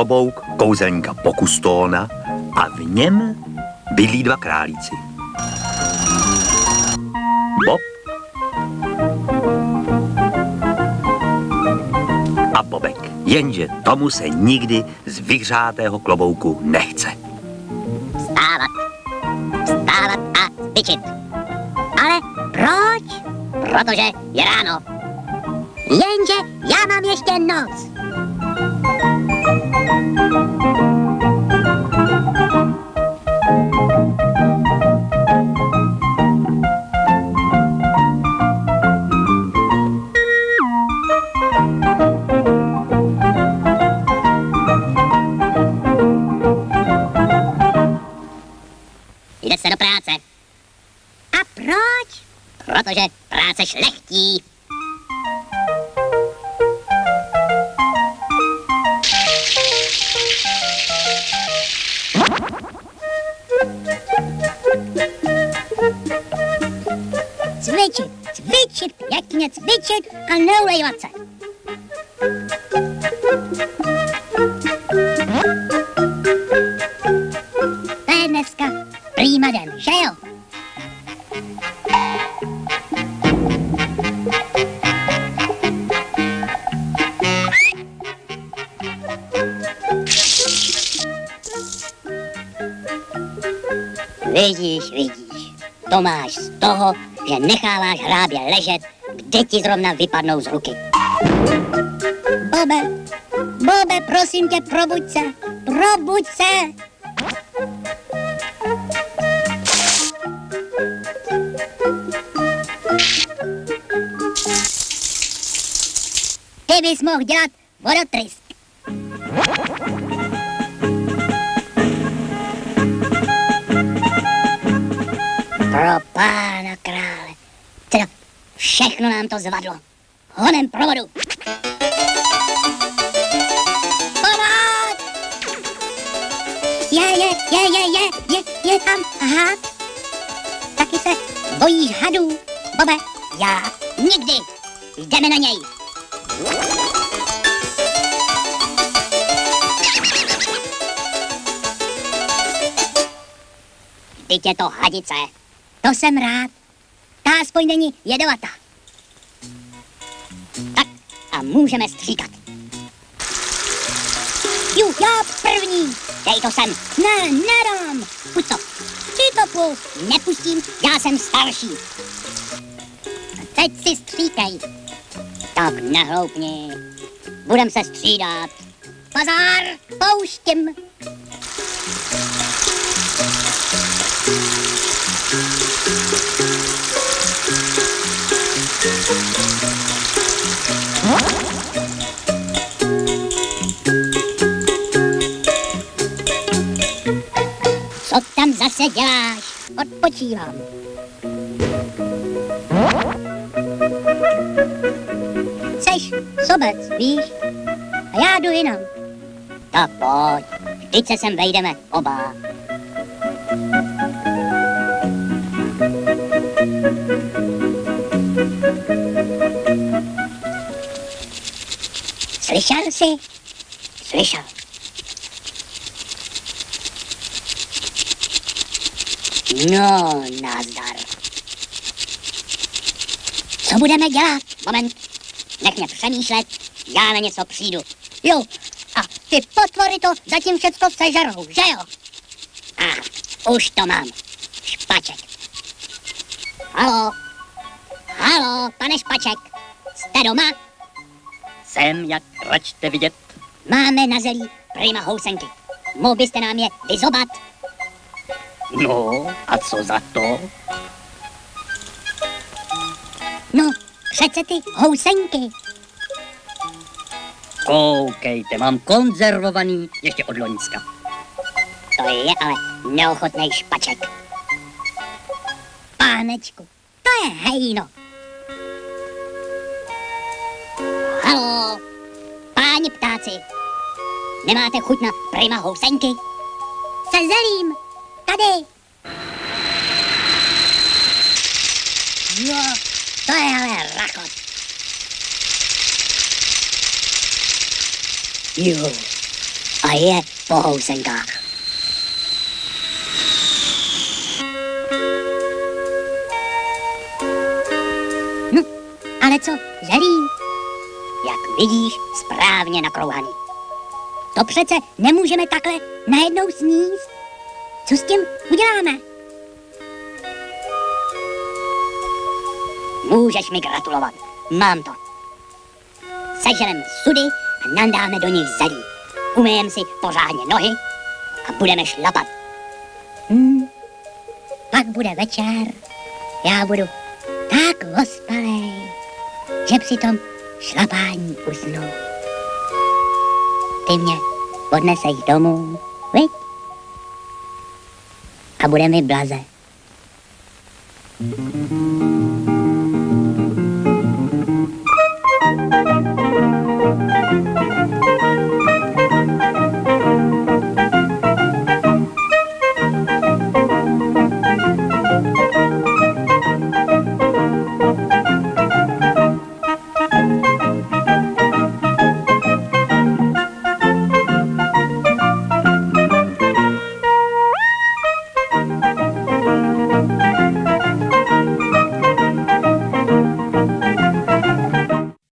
klobouk kouzelníka Pokustóna a v něm bydlí dva králíci. Bob a Bobek. Jenže tomu se nikdy z vyhřátého klobouku nechce. Vstávat a cvičit. Ale proč? Protože je ráno. Jenže já mám ještě noc. Jde se do práce. A proč? Protože práce šlechtí. Cvičit, pěkně cvičit a neulejvat se. To je dneska prýma den, že jo? Vidíš, to máš z toho, že necháváš hrábě ležet, kde ti zrovna vypadnou z ruky. Bobe, prosím tě, probuď se. Ty bys mohl dělat vodotrysk. Pro pána krále. Teda všechno nám to zvadlo. Honem pro vodu. Pomoc! Je tam had. Taky se bojíš hadů, Bobe? Já nikdy. Jdeme na něj. Vždyť je to hadice. To jsem rád. Ta aspoň není jedovatá. Tak a můžeme stříkat. Já první. Dej to sem. Ne, nedám. Pojď to. Ty to pust. Nepustím, já jsem starší. A teď si stříkej. Tak nehloupni. Budem se střídat. Bazár, pouštím. Co tam zase děláš? Odpočívám. Seš sobec, víš? A já jdu jinam. Tak pojď, vždyť se sem vejdeme oba. Slyšel jsi? Slyšel. No, nazdar. Co budeme dělat? Moment. Nech mě přemýšlet, já na něco přijdu. Jo, a ty potvory to zatím všecko sežerou, že jo? Už to mám. Špaček. Haló, pane Špaček. Jste doma? Jsem, jak račte vidět. Máme na zelí prima housenky. Mohl byste nám je vyzobat? No, a co za to? No, přece ty housenky. Koukejte, mám konzervovaný ještě od loňska. To je ale neochotnej Špaček. Pánečku, to je hejno. Haló, páni ptáci, nemáte chuť na prima housenky? Se zelím, tady. No, to je ale rachot. Jo, a je po housenkách. No, ale co, zelí? Jak vidíš, správně nakrouhaný. To přece nemůžeme takhle najednou sníst. Co s tím uděláme? Můžeš mi gratulovat. Mám to. Seženem sudy a nandáme do nich zelí. Umyjem si pořádně nohy a budeme šlapat. Pak bude večer. Já budu tak ospalej, že při tom šlapání usnu. Ty mě odneseš domů, viď? A bude mi blaze.